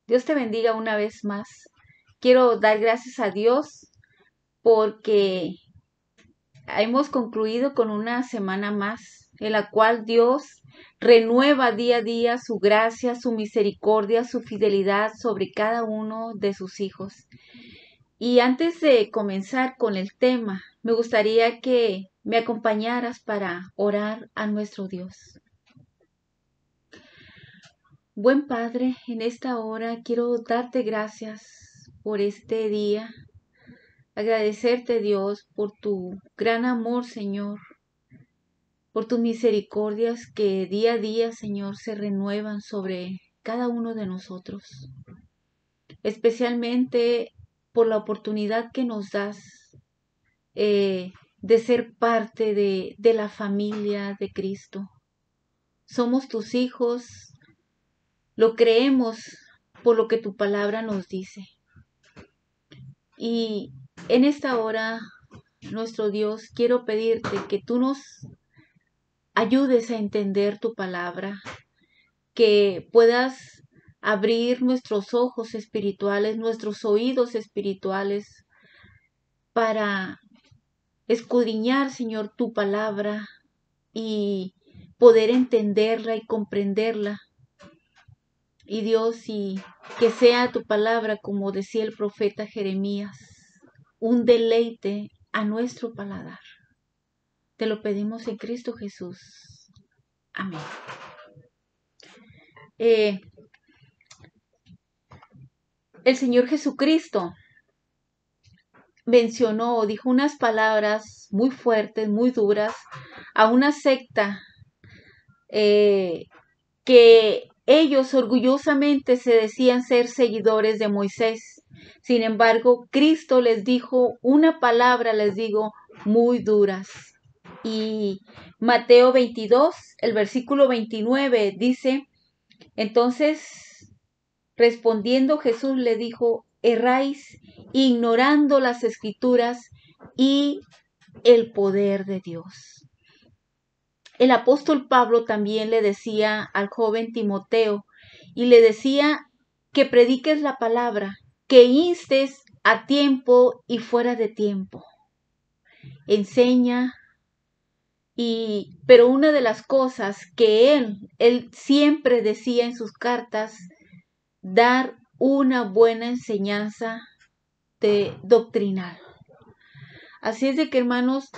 Dios te bendiga una vez más. Quiero dar gracias a Dios porque hemos concluido con una semana más en la cual Dios renueva día a día su gracia, su misericordia, su fidelidad sobre cada uno de sus hijos. Y antes de comenzar con el tema, me gustaría que me acompañaras para orar a nuestro Dios. Buen Padre, en esta hora quiero darte gracias por este día, agradecerte, Dios, por tu gran amor, Señor, por tus misericordias que día a día, Señor, se renuevan sobre cada uno de nosotros, especialmente por la oportunidad que nos das de ser parte de la familia de Cristo. Somos tus hijos, lo creemos por lo que tu palabra nos dice. Y en esta hora, nuestro Dios, quiero pedirte que tú nos ayudes a entender tu palabra, que puedas abrir nuestros ojos espirituales, nuestros oídos espirituales, para escudriñar, Señor, tu palabra y poder entenderla y comprenderla. Y Dios, y que sea tu palabra, como decía el profeta Jeremías, un deleite a nuestro paladar. Te lo pedimos en Cristo Jesús. Amén. El Señor Jesucristo mencionó o dijo unas palabras muy fuertes, muy duras, a una secta que ellos orgullosamente se decían ser seguidores de Moisés. Sin embargo, Cristo les dijo una palabra, les digo, muy duras. Y Mateo 22, el versículo 29 dice, entonces, respondiendo Jesús le dijo, erráis ignorando las Escrituras y el poder de Dios. El apóstol Pablo también le decía al joven Timoteo y le decía que prediques la palabra, que instes a tiempo y fuera de tiempo. Enseña, pero una de las cosas que él siempre decía en sus cartas, dar una buena enseñanza doctrinal. Así es de que, hermanos,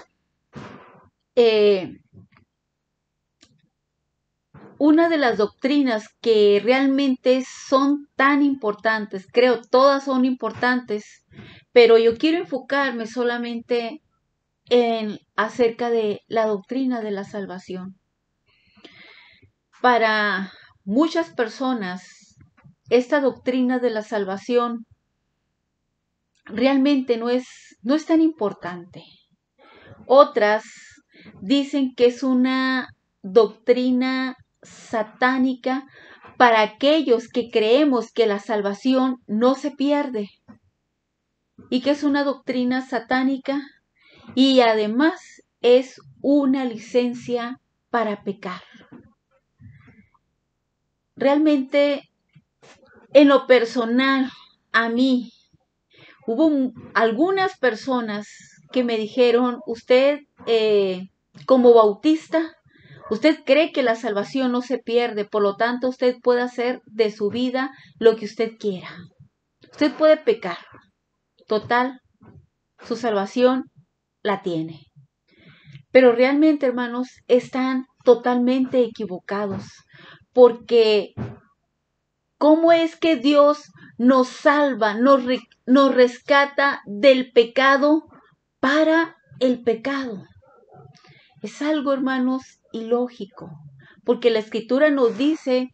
una de las doctrinas que realmente son tan importantes, creo todas son importantes, pero yo quiero enfocarme solamente en acerca de la doctrina de la salvación. Para muchas personas, esta doctrina de la salvación realmente no es tan importante. Otras dicen que es una doctrina satánica para aquellos que creemos que la salvación no se pierde y que es una doctrina satánica y además es una licencia para pecar. Realmente, en lo personal, a mí, hubo algunas personas que me dijeron, usted como bautista, usted cree que la salvación no se pierde, por lo tanto usted puede hacer de su vida lo que usted quiera. Usted puede pecar. Total, su salvación la tiene. Pero realmente, hermanos, están totalmente equivocados, porque ¿cómo es que Dios nos salva, nos rescata del pecado para el pecado? Es algo, hermanos, ilógico, porque la Escritura nos dice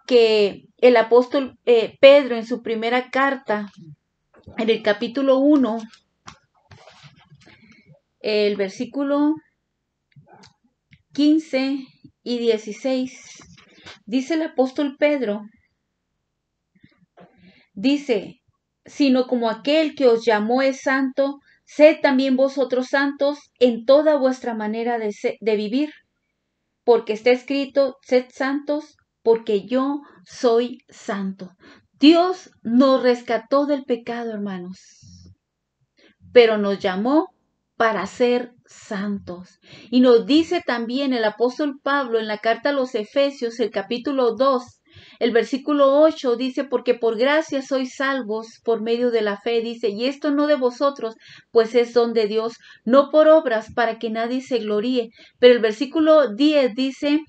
que el apóstol Pedro en su primera carta, en el capítulo 1, el versículo 15 y 16, dice el apóstol Pedro, dice, sino como aquel que os llamó es santo, sed también vosotros santos en toda vuestra manera de vivir, porque está escrito, sed santos, porque yo soy santo. Dios nos rescató del pecado, hermanos, pero nos llamó para ser santos. Y nos dice también el apóstol Pablo en la carta a los Efesios, el capítulo 2, el versículo 8, dice, porque por gracia sois salvos por medio de la fe, dice, y esto no de vosotros, pues es don de Dios, no por obras para que nadie se gloríe. Pero el versículo 10 dice,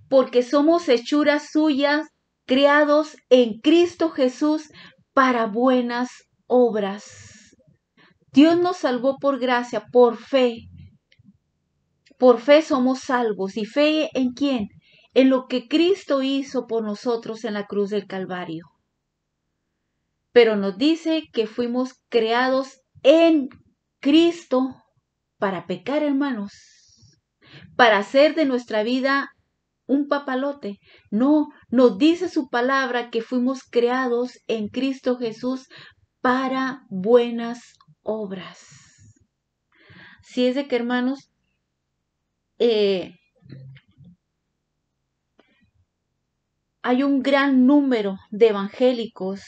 porque somos hechuras suyas, creados en Cristo Jesús para buenas obras. Dios nos salvó por gracia, por fe. Por fe somos salvos. ¿Y fe en quién? En lo que Cristo hizo por nosotros en la cruz del Calvario. Pero nos dice que fuimos creados en Cristo para pecar, hermanos, para hacer de nuestra vida un papalote. No, nos dice su palabra que fuimos creados en Cristo Jesús para buenas obras. Si es de que, hermanos, hay un gran número de evangélicos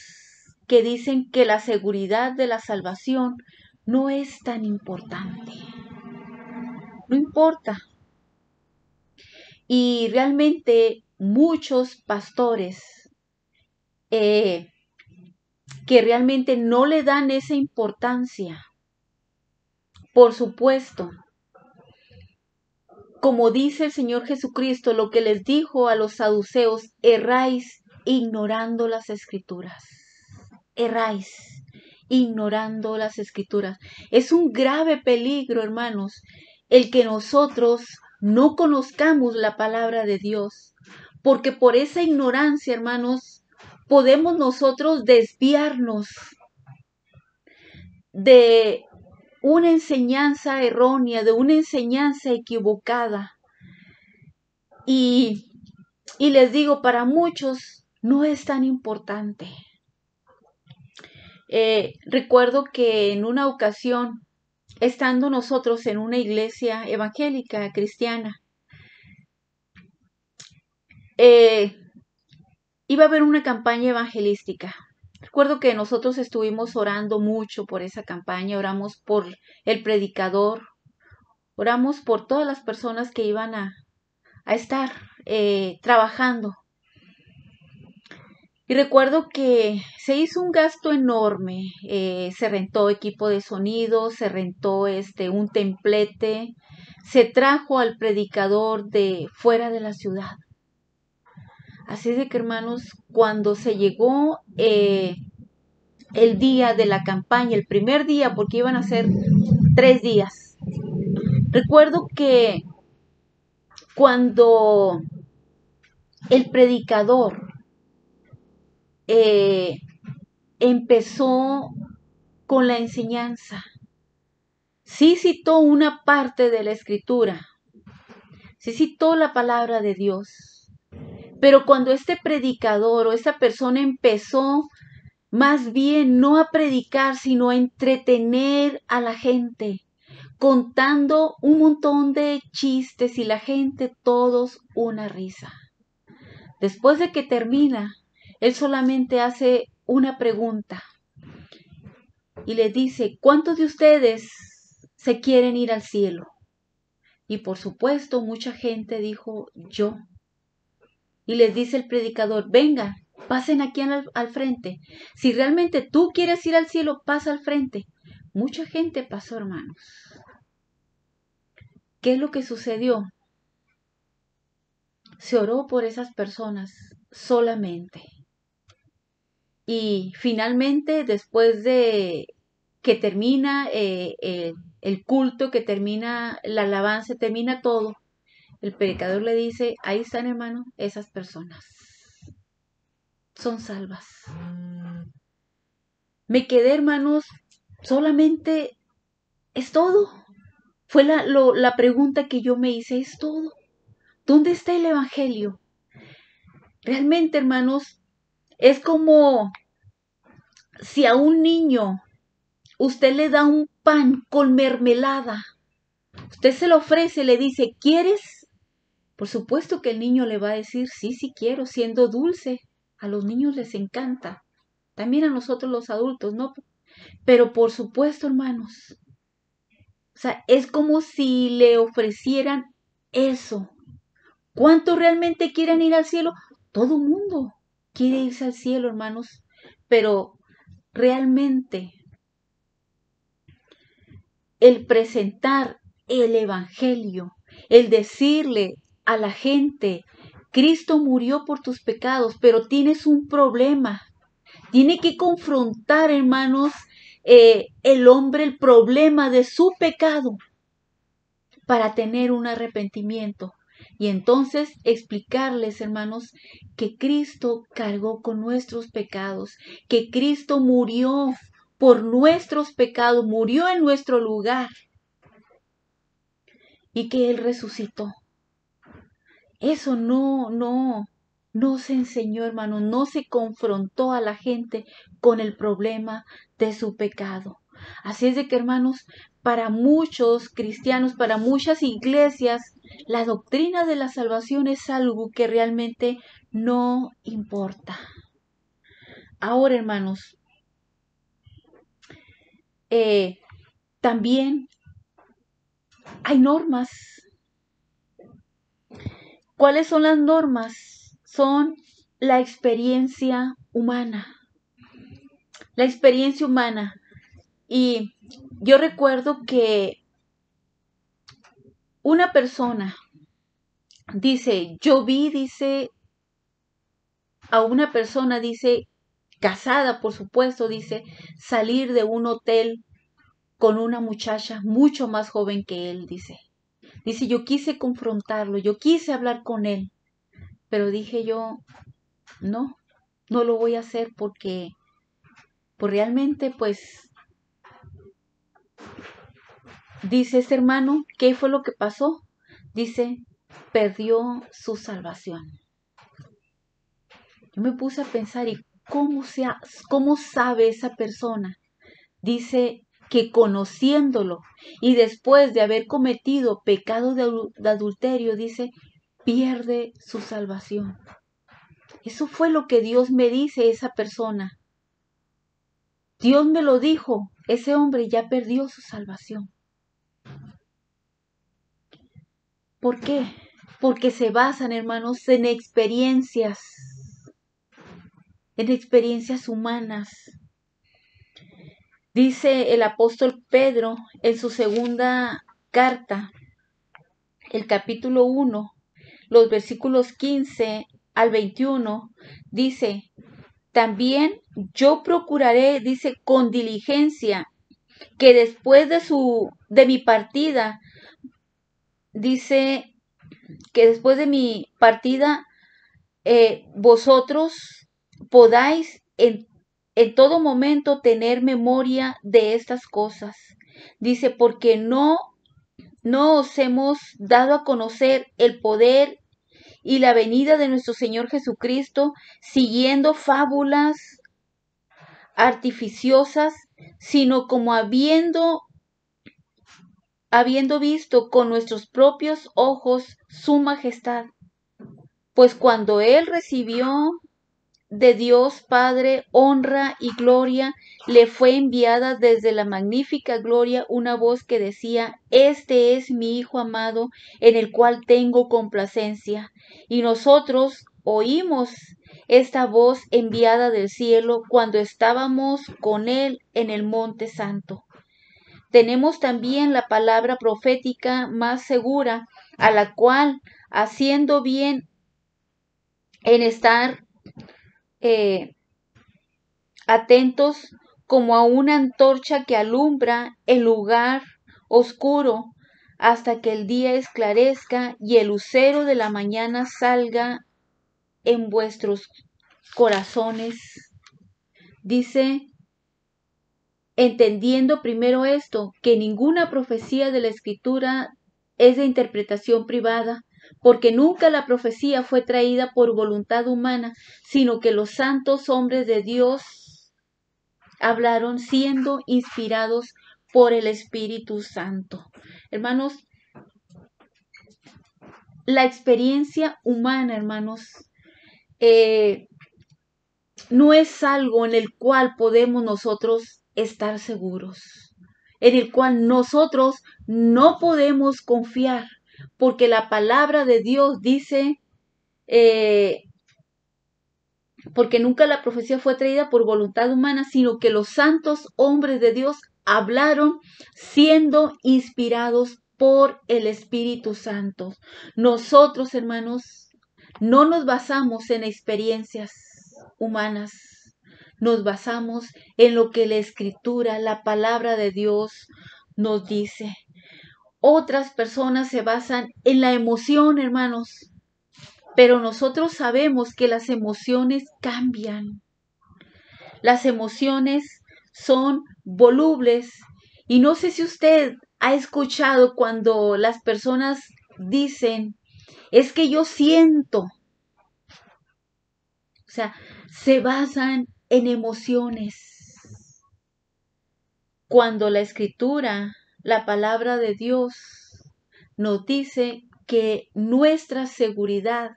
que dicen que la seguridad de la salvación no es tan importante. No importa. Y realmente muchos pastores que realmente no le dan esa importancia. Por supuesto, como dice el Señor Jesucristo, lo que les dijo a los saduceos, erráis ignorando las escrituras. Erráis ignorando las escrituras. Es un grave peligro, hermanos, el que nosotros no conozcamos la palabra de Dios, porque por esa ignorancia, hermanos, podemos nosotros desviarnos de una enseñanza errónea, de una enseñanza equivocada. Y les digo, para muchos no es tan importante. Recuerdo que en una ocasión, estando nosotros en una iglesia evangélica cristiana, iba a haber una campaña evangelística. Recuerdo que nosotros estuvimos orando mucho por esa campaña, oramos por el predicador, oramos por todas las personas que iban a estar trabajando. Y recuerdo que se hizo un gasto enorme, se rentó equipo de sonido, se rentó un templete, se trajo al predicador de fuera de la ciudad. Así es de que, hermanos, cuando se llegó el día de la campaña, el primer día, porque iban a ser 3 días, recuerdo que cuando el predicador empezó con la enseñanza, sí citó una parte de la escritura, sí citó la palabra de Dios, pero cuando este predicador o esta persona empezó más bien no a predicar, sino a entretener a la gente, contando un montón de chistes y la gente todos una risa. Después de que termina, él solamente hace una pregunta y le dice, ¿cuántos de ustedes se quieren ir al cielo? Y por supuesto, mucha gente dijo, yo. Y les dice el predicador, vengan, pasen aquí al frente. Si realmente tú quieres ir al cielo, pasa al frente. Mucha gente pasó, hermanos. ¿Qué es lo que sucedió? Se oró por esas personas solamente. Y finalmente, después de que termina el culto, que termina la alabanza, termina todo, el predicador le dice, ahí están, hermano, esas personas. Son salvas. Me quedé, hermanos, solamente es todo. Fue la pregunta que yo me hice, es todo. ¿Dónde está el evangelio? Realmente, hermanos, es como si a un niño usted le da un pan con mermelada. Usted se lo ofrece, le dice, ¿quieres? Por supuesto que el niño le va a decir, sí, sí quiero, siendo dulce. A los niños les encanta. también a nosotros los adultos, ¿no? Pero por supuesto, hermanos, o sea, es como si le ofrecieran eso. ¿Cuántos realmente quieren ir al cielo? Todo mundo quiere irse al cielo, hermanos, pero realmente el presentar el Evangelio, el decirle a la gente, Cristo murió por tus pecados, pero tienes un problema. Tiene que confrontar, hermanos, el hombre el problema de su pecado para tener un arrepentimiento. Y entonces explicarles, hermanos, que Cristo cargó con nuestros pecados, que Cristo murió por nuestros pecados, murió en nuestro lugar y que Él resucitó. Eso no se enseñó, hermano, no se confrontó a la gente con el problema de su pecado. Así es de que, hermanos, para muchos cristianos, para muchas iglesias, la doctrina de la salvación es algo que realmente no importa. Ahora, hermanos, también hay normas. ¿Cuáles son las normas? Son la experiencia humana. La experiencia humana. Y yo recuerdo que una persona dice, yo vi, dice, a una persona, dice, casada, por supuesto, dice, salir de un hotel con una muchacha mucho más joven que él, dice. Dice, yo quise confrontarlo, yo quise hablar con él, pero dije yo, no, no lo voy a hacer porque, pues realmente, pues, dice este hermano, ¿qué fue lo que pasó? Dice, perdió su salvación. Yo me puse a pensar, ¿y cómo sabe esa persona? Dice que conociéndolo y después de haber cometido pecado de adulterio, dice, pierde su salvación. Eso fue lo que Dios me dice esa persona. Dios me lo dijo, ese hombre ya perdió su salvación. ¿Por qué? Porque se basan, hermanos, en experiencias humanas. Dice el apóstol Pedro en su segunda carta, el capítulo 1, los versículos 15 al 21, dice, también yo procuraré, dice, con diligencia, que después de mi partida, dice, que después de mi partida, vosotros podáis en todo momento tener memoria de estas cosas. Dice, porque no os hemos dado a conocer el poder y la venida de nuestro Señor Jesucristo siguiendo fábulas artificiosas, sino como habiendo visto con nuestros propios ojos su majestad. Pues cuando Él recibió de Dios Padre honra y gloria, le fue enviada desde la magnífica gloria una voz que decía, este es mi Hijo amado, en el cual tengo complacencia. Y nosotros oímos esta voz enviada del cielo cuando estábamos con Él en el Monte Santo. Tenemos también la palabra profética más segura, a la cual, haciendo bien en estar atentos como a una antorcha que alumbra el lugar oscuro hasta que el día esclarezca y el lucero de la mañana salga en vuestros corazones. Dice, entendiendo primero esto, que ninguna profecía de la Escritura es de interpretación privada, porque nunca la profecía fue traída por voluntad humana, sino que los santos hombres de Dios hablaron siendo inspirados por el Espíritu Santo. Hermanos, la experiencia humana, hermanos, no es algo en el cual podemos nosotros estar seguros, en el cual nosotros no podemos confiar, porque la palabra de Dios dice, porque nunca la profecía fue traída por voluntad humana, sino que los santos hombres de Dios hablaron siendo inspirados por el Espíritu Santo. Nosotros, hermanos, no nos basamos en experiencias humanas, nos basamos en lo que la Escritura, la palabra de Dios nos dice. Otras personas se basan en la emoción, hermanos, pero nosotros sabemos que las emociones cambian. Las emociones son volubles y no sé si usted ha escuchado cuando las personas dicen, es que yo siento, o sea, se basan en emociones. Cuando la Escritura, la palabra de Dios, nos dice que nuestra seguridad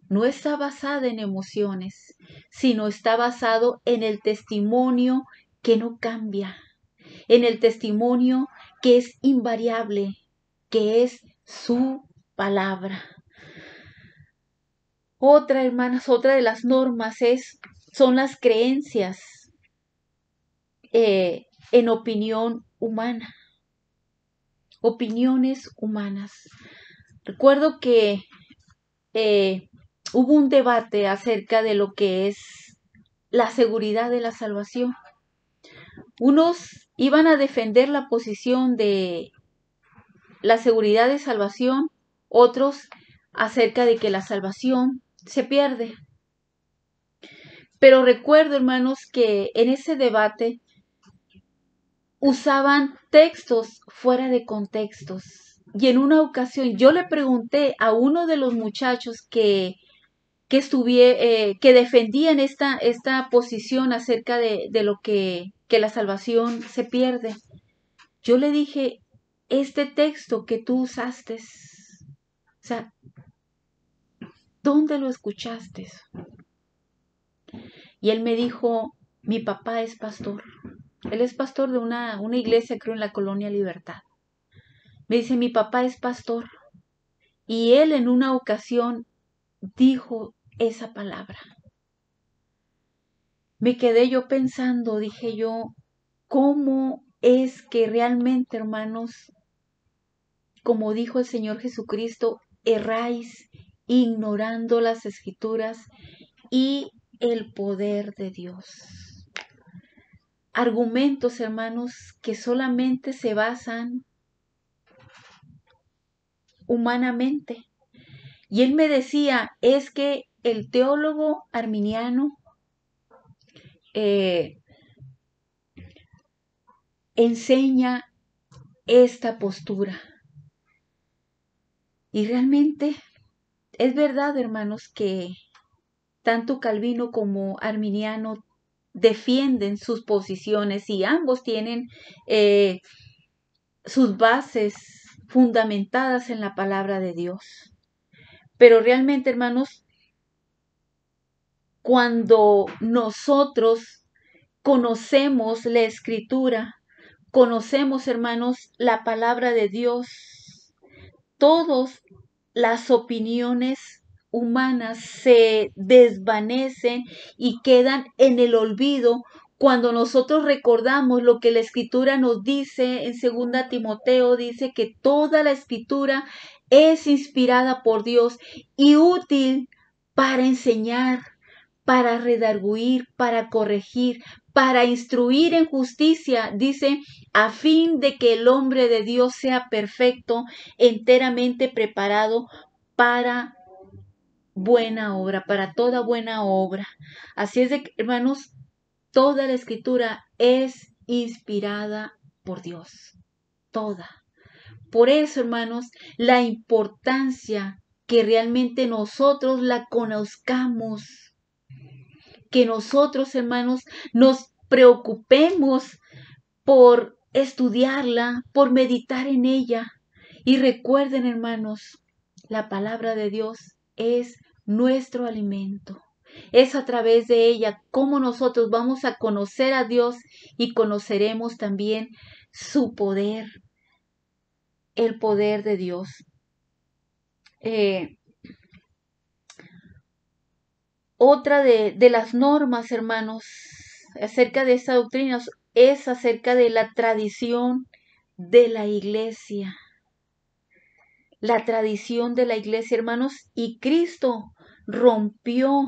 no está basada en emociones, sino está basado en el testimonio que no cambia, en el testimonio que es invariable, que es su palabra. Otra, hermanas, otra de las normas son las creencias en opinión humana, opiniones humanas. Recuerdo que hubo un debate acerca de lo que es la seguridad de la salvación. Unos iban a defender la posición de la seguridad de salvación, otros acerca de que la salvación se pierde. Pero recuerdo, hermanos, que en ese debate usaban textos fuera de contextos. Y en una ocasión yo le pregunté a uno de los muchachos que defendían esta posición acerca de lo que la salvación se pierde. Yo le dije, este texto que tú usaste, o sea, ¿dónde lo escuchaste? Y él me dijo, mi papá es pastor. Él es pastor de una iglesia, creo, en la Colonia Libertad. Me dice, mi papá es pastor. Y él en una ocasión dijo esa palabra. Me quedé yo pensando, dije yo, ¿cómo es que realmente, hermanos, como dijo el Señor Jesucristo, erráis ignorando las Escrituras y el poder de Dios? Argumentos, hermanos, que solamente se basan humanamente. Y él me decía, es que el teólogo arminiano enseña esta postura. Y realmente es verdad, hermanos, que tanto Calvino como Arminiano defienden sus posiciones y ambos tienen sus bases fundamentadas en la palabra de Dios. Pero realmente, hermanos, cuando nosotros conocemos la Escritura, conocemos, hermanos, la palabra de Dios, todas las opiniones humanas se desvanecen y quedan en el olvido cuando nosotros recordamos lo que la Escritura nos dice en 2 Timoteo, dice que toda la Escritura es inspirada por Dios y útil para enseñar, para redarguir, para corregir, para instruir en justicia, dice, a fin de que el hombre de Dios sea perfecto, enteramente preparado para buena obra, para toda buena obra. Así es de que, hermanos, toda la Escritura es inspirada por Dios, toda. Por eso, hermanos, la importancia que realmente nosotros la conozcamos, que nosotros, hermanos, nos preocupemos por estudiarla, por meditar en ella. Y recuerden, hermanos, la palabra de Dios es nuestro alimento. Es a través de ella como nosotros vamos a conocer a Dios y conoceremos también su poder, el poder de Dios. Otra de las normas, hermanos, acerca de esta doctrina es acerca de la tradición de la iglesia. La tradición de la iglesia, hermanos, y Cristo rompió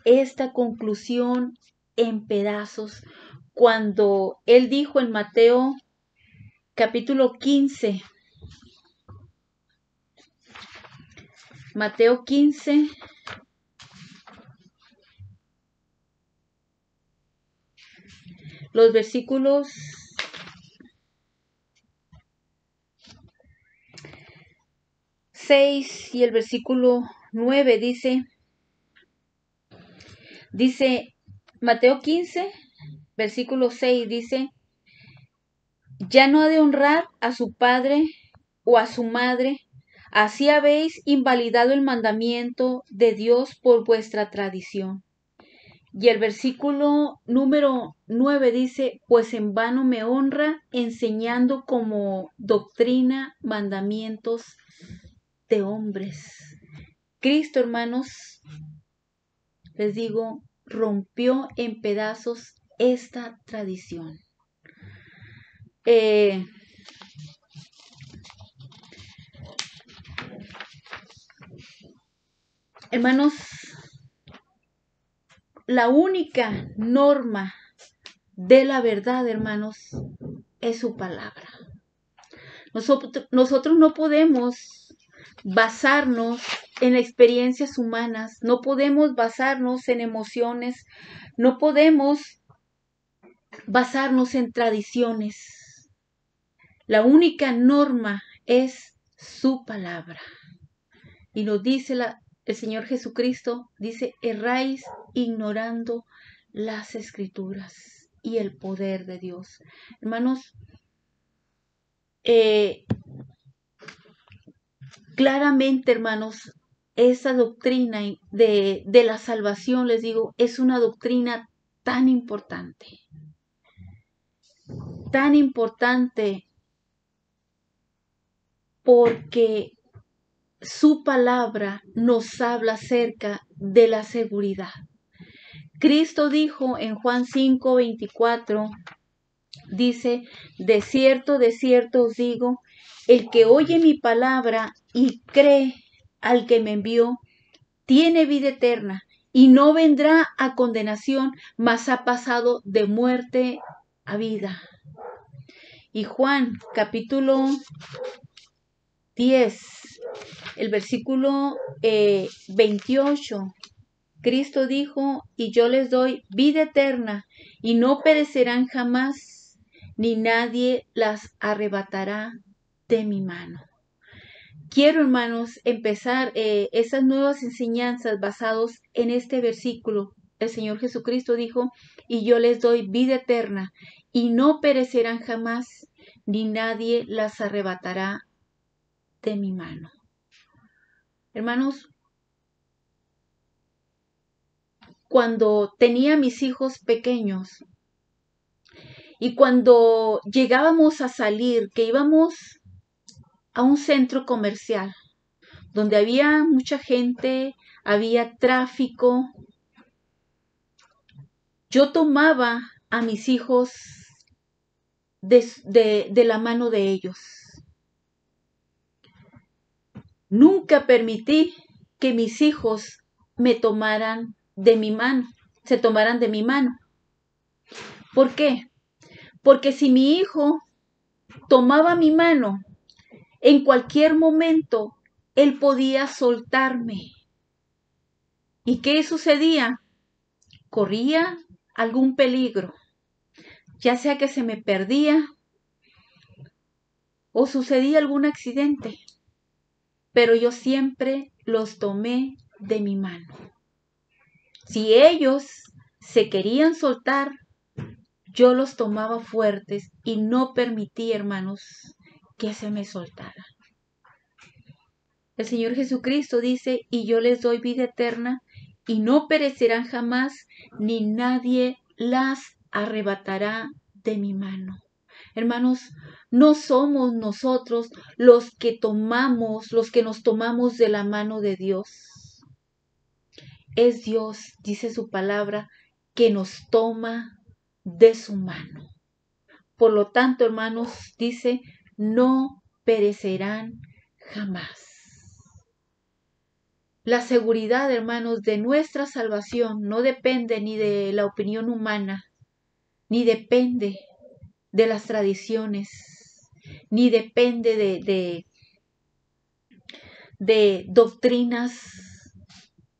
esta conclusión en pedazos cuando Él dijo en Mateo capítulo 15, Mateo 15, los versículos 6 y el versículo 9 dice Mateo 15, versículo 6 dice, ya no ha de honrar a su padre o a su madre, así habéis invalidado el mandamiento de Dios por vuestra tradición. Y el versículo número 9 dice, pues en vano me honra enseñando como doctrina mandamientos de hombres. Cristo, hermanos, les digo, rompió en pedazos esta tradición. Hermanos, la única norma de la verdad, hermanos, es su palabra. Nosotros no podemos basarnos en experiencias humanas, no podemos basarnos en emociones, no podemos basarnos en tradiciones. La única norma es su palabra. Y nos dice el Señor Jesucristo, dice, erráis ignorando las escrituras y el poder de Dios. Hermanos, claramente, hermanos, esa doctrina de la salvación, les digo, es una doctrina tan importante porque su palabra nos habla acerca de la seguridad. Cristo dijo en Juan 5:24, dice, de cierto os digo, el que oye mi palabra y cree al que me envió, tiene vida eterna y no vendrá a condenación, mas ha pasado de muerte a vida. Y Juan capítulo 10, el versículo 28, Cristo dijo, y yo les doy vida eterna, y no perecerán jamás, ni nadie las arrebatará de mi mano. Quiero, hermanos, empezar esas nuevas enseñanzas basadas en este versículo. El Señor Jesucristo dijo, y yo les doy vida eterna, y no perecerán jamás, ni nadie las arrebatará de mi mano. Hermanos, cuando tenía mis hijos pequeños y cuando llegábamos a salir, que íbamos a un centro comercial donde había mucha gente, había tráfico, yo tomaba a mis hijos de la mano de ellos. Nunca permití que mis hijos me tomaran de mi mano, se tomaran de mi mano. ¿Por qué? Porque si mi hijo tomaba mi mano, en cualquier momento él podía soltarme. ¿Y qué sucedía? Corría algún peligro, ya sea que se me perdía o sucedía algún accidente, pero yo siempre los tomé de mi mano. Si ellos se querían soltar, yo los tomaba fuertes y no permití, hermanos, que se me soltaran. El Señor Jesucristo dice, y yo les doy vida eterna y no perecerán jamás, ni nadie las arrebatará de mi mano. Hermanos, no somos nosotros los que nos tomamos de la mano de Dios. Es Dios, dice su palabra, que nos toma de su mano. Por lo tanto, hermanos, dice, no perecerán jamás. La seguridad, hermanos, de nuestra salvación no depende ni de la opinión humana, ni depende de las tradiciones, ni depende de doctrinas,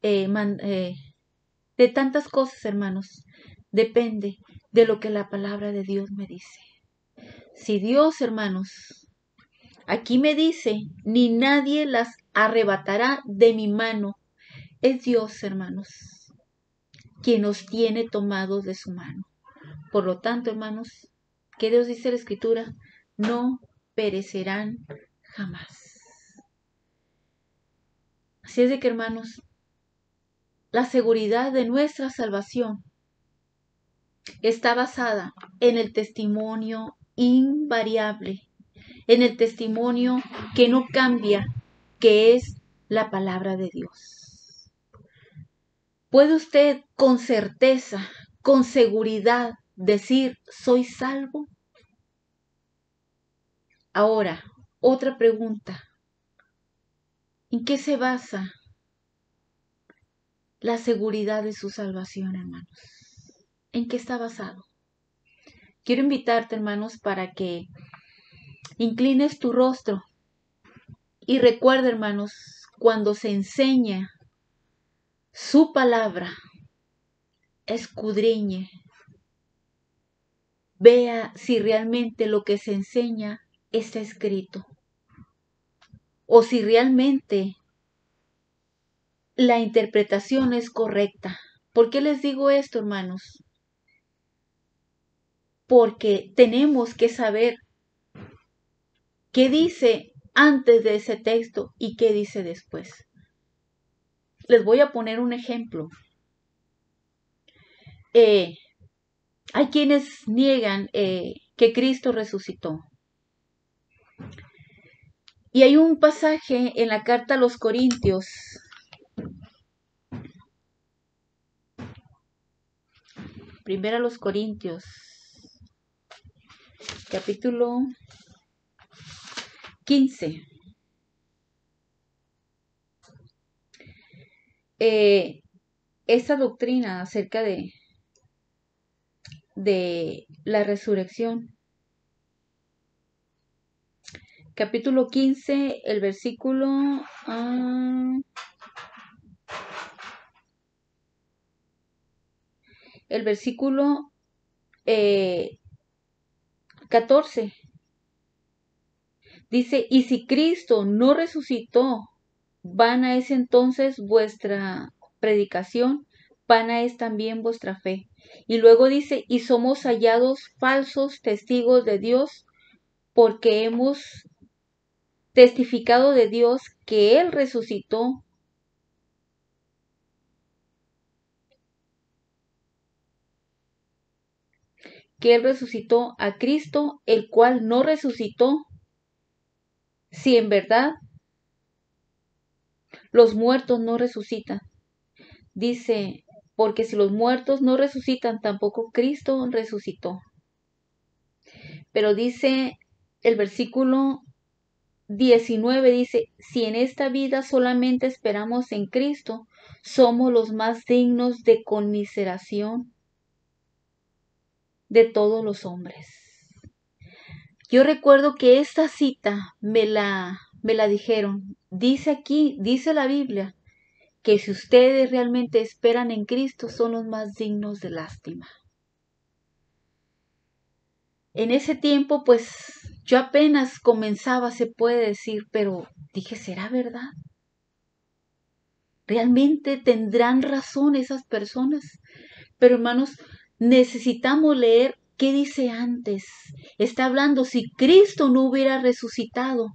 de tantas cosas, hermanos. Depende de lo que la palabra de Dios me dice. Si Dios, hermanos, aquí me dice, ni nadie las arrebatará de mi mano, es Dios, hermanos, quien nos tiene tomados de su mano. Por lo tanto, hermanos, ¿qué Dios dice en la Escritura? No perecerán jamás. Así es de que, hermanos, la seguridad de nuestra salvación está basada en el testimonio invariable, en el testimonio que no cambia, que es la palabra de Dios. ¿Puede usted con certeza, con seguridad, decir, soy salvo? Ahora, otra pregunta. ¿En qué se basa la seguridad de su salvación, hermanos? ¿En qué está basado? Quiero invitarte, hermanos, para que inclines tu rostro y recuerda, hermanos, cuando se enseña su palabra, escudriñe, vea si realmente lo que se enseña está escrito o si realmente la interpretación es correcta. ¿Por qué les digo esto, hermanos? Porque tenemos que saber qué dice antes de ese texto y qué dice después. Les voy a poner un ejemplo. Hay quienes niegan que Cristo resucitó. Y hay un pasaje en la carta a los Corintios, primero a los Corintios, capítulo 15. Esta doctrina acerca de la resurrección. Capítulo 15, el versículo 14. Dice, y si Cristo no resucitó, vana es entonces vuestra predicación, vana es también vuestra fe. Y luego dice, y somos hallados falsos testigos de Dios, porque hemos testificado de Dios que Él resucitó. Que Él resucitó a Cristo, el cual no resucitó. Si en verdad los muertos no resucitan. Dice, porque si los muertos no resucitan, tampoco Cristo resucitó. Pero dice el versículo 19, dice, si en esta vida solamente esperamos en Cristo, somos los más dignos de conmiseración de todos los hombres. Yo recuerdo que esta cita me la dijeron. Dice aquí, dice la Biblia, que si ustedes realmente esperan en Cristo, son los más dignos de lástima. En ese tiempo, pues, yo apenas comenzaba, se puede decir, pero dije, ¿será verdad? ¿Realmente tendrán razón esas personas? Pero hermanos, necesitamos leer qué dice antes. Está hablando, si Cristo no hubiera resucitado,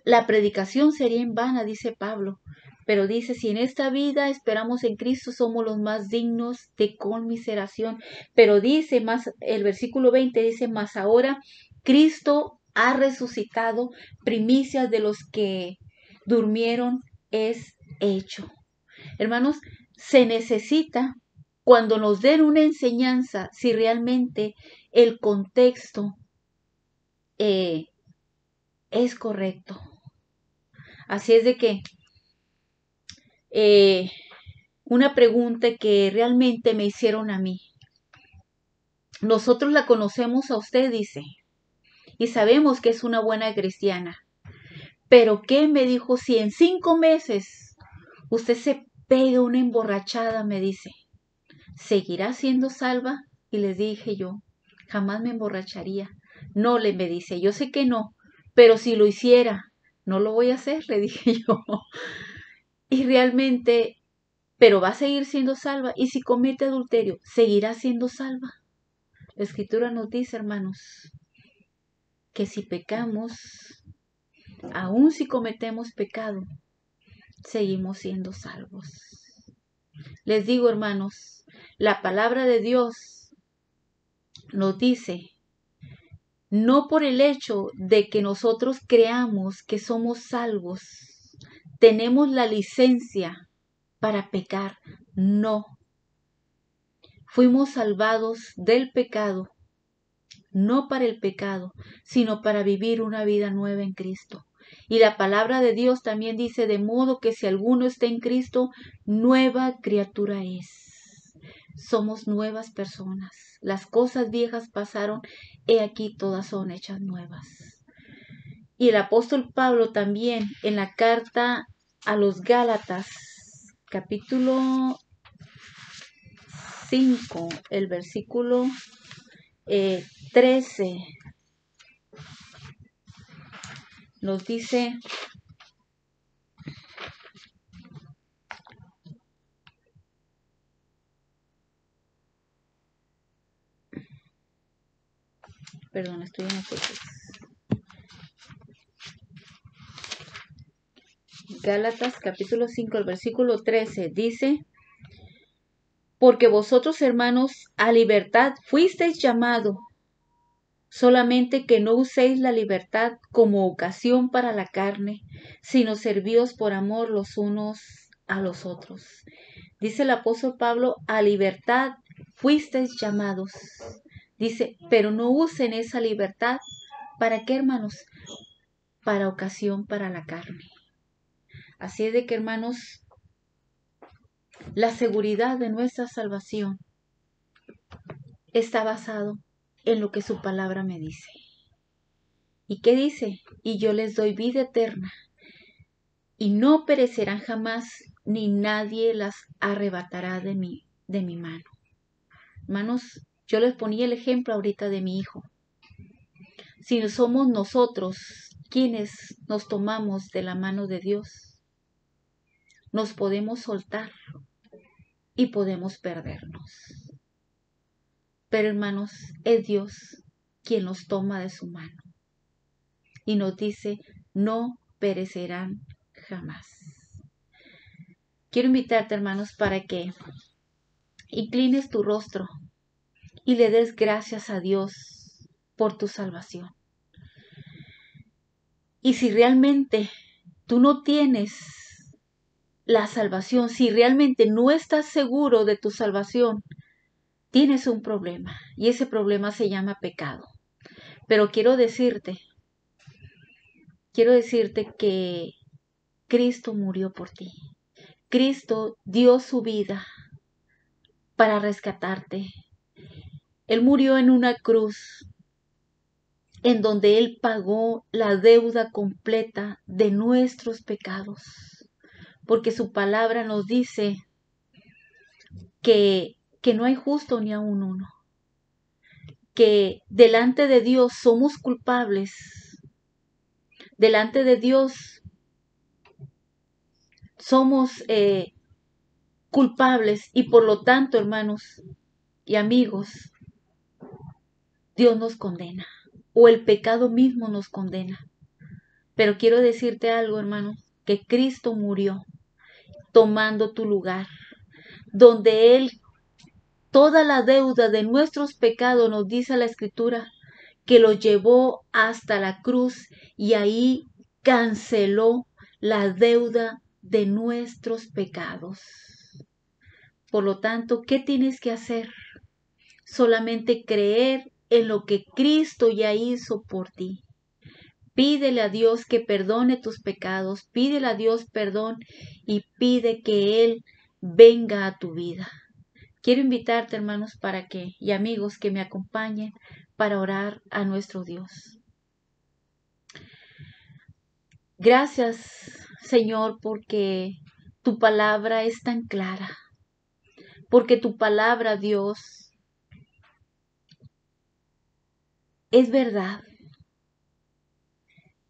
la predicación sería en vana, dice Pablo. Pero dice, si en esta vida esperamos en Cristo, somos los más dignos de conmiseración. Pero dice más, el versículo 20 dice, mas ahora Cristo ha resucitado, primicias de los que durmieron es hecho. Hermanos, se necesita cuando nos den una enseñanza, si realmente el contexto es correcto. Así es de que una pregunta que realmente me hicieron a mí. Nosotros la conocemos a usted, dice, y sabemos que es una buena cristiana. Pero ¿qué me dijo si en 5 meses usted se pega una emborrachada? Me dice, ¿seguirá siendo salva? Y les dije yo, jamás me emborracharía. No, me dice, yo sé que no, pero si lo hiciera, no lo voy a hacer, le dije yo. Y realmente, pero va a seguir siendo salva. Y si comete adulterio, ¿seguirá siendo salva? La Escritura nos dice, hermanos, que si pecamos, aun si cometemos pecado, seguimos siendo salvos. Les digo, hermanos, la palabra de Dios nos dice, no por el hecho de que nosotros creamos que somos salvos, tenemos la licencia para pecar. No. Fuimos salvados del pecado, no para el pecado, sino para vivir una vida nueva en Cristo. Y la palabra de Dios también dice, de modo que si alguno está en Cristo, nueva criatura es. Somos nuevas personas. Las cosas viejas pasaron, he aquí todas son hechas nuevas. Y el apóstol Pablo también en la carta a los Gálatas, capítulo 5, el versículo 13, nos dice, perdón, estoy en Efesios. Gálatas capítulo 5, el versículo 13 dice, porque vosotros, hermanos, a libertad fuisteis llamados, solamente que no uséis la libertad como ocasión para la carne, sino servíos por amor los unos a los otros. Dice el apóstol Pablo, a libertad fuisteis llamados. Dice, pero no usen esa libertad. ¿Para qué, hermanos? Para ocasión para la carne. Así es de que, hermanos, la seguridad de nuestra salvación está basado en lo que su palabra me dice. ¿Y qué dice? Y yo les doy vida eterna, y no perecerán jamás, ni nadie las arrebatará de mi mano. Hermanos, yo les ponía el ejemplo ahorita de mi hijo. Si somos nosotros quienes nos tomamos de la mano de Dios, nos podemos soltar y podemos perdernos. Pero hermanos, es Dios quien nos toma de su mano y nos dice, no perecerán jamás. Quiero invitarte, hermanos, para que inclines tu rostro y le des gracias a Dios por tu salvación. Y si realmente tú no tienes la salvación, si realmente no estás seguro de tu salvación, tienes un problema y ese problema se llama pecado. Pero quiero decirte que Cristo murió por ti. Cristo dio su vida para rescatarte. Él murió en una cruz en donde Él pagó la deuda completa de nuestros pecados. Porque su palabra nos dice que no hay justo ni aun uno. Que delante de Dios somos culpables. Delante de Dios somos culpables y por lo tanto, hermanos y amigos, Dios nos condena o el pecado mismo nos condena. Pero quiero decirte algo, hermanos, que Cristo murió tomando tu lugar, donde Él, toda la deuda de nuestros pecados, nos dice la Escritura, que lo llevó hasta la cruz y ahí canceló la deuda de nuestros pecados. Por lo tanto, ¿qué tienes que hacer? Solamente creer en lo que Cristo ya hizo por ti. Pídele a Dios que perdone tus pecados, pídele a Dios perdón y pide que Él venga a tu vida. Quiero invitarte, hermanos, y amigos, que me acompañen para orar a nuestro Dios. Gracias, Señor, porque tu palabra es tan clara, porque tu palabra, Dios, es verdad.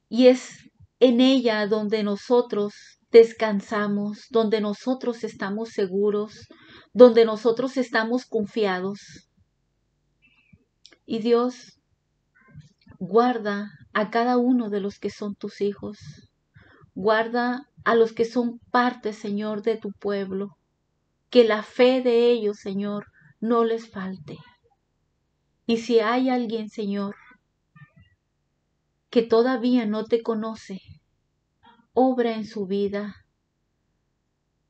Y es en ella donde nosotros descansamos, donde nosotros estamos seguros, donde nosotros estamos confiados. Y Dios, guarda a cada uno de los que son tus hijos. Guarda a los que son parte, Señor, de tu pueblo. Que la fe de ellos, Señor, no les falte. Y si hay alguien, Señor, que todavía no te conoce, obra en su vida,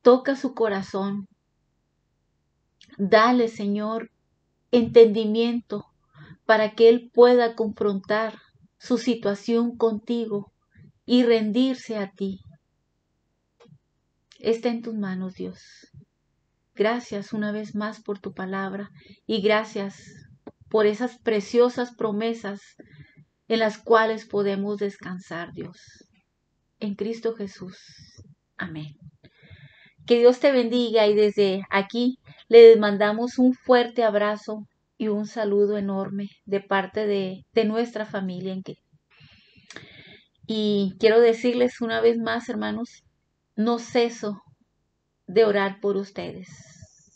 toca su corazón, dale, Señor, entendimiento para que Él pueda confrontar su situación contigo y rendirse a ti. Está en tus manos, Dios. Gracias una vez más por tu palabra y gracias por esas preciosas promesas en las cuales podemos descansar, Dios. En Cristo Jesús. Amén. Que Dios te bendiga y desde aquí le mandamos un fuerte abrazo y un saludo enorme de parte de nuestra familia. Y quiero decirles una vez más, hermanos, no ceso de orar por ustedes.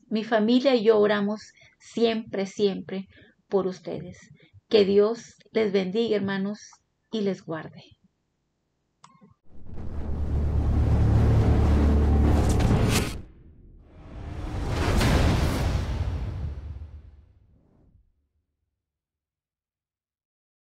Mi familia y yo oramos siempre, siempre por ustedes. Que Dios les bendiga, hermanos, y les guarde.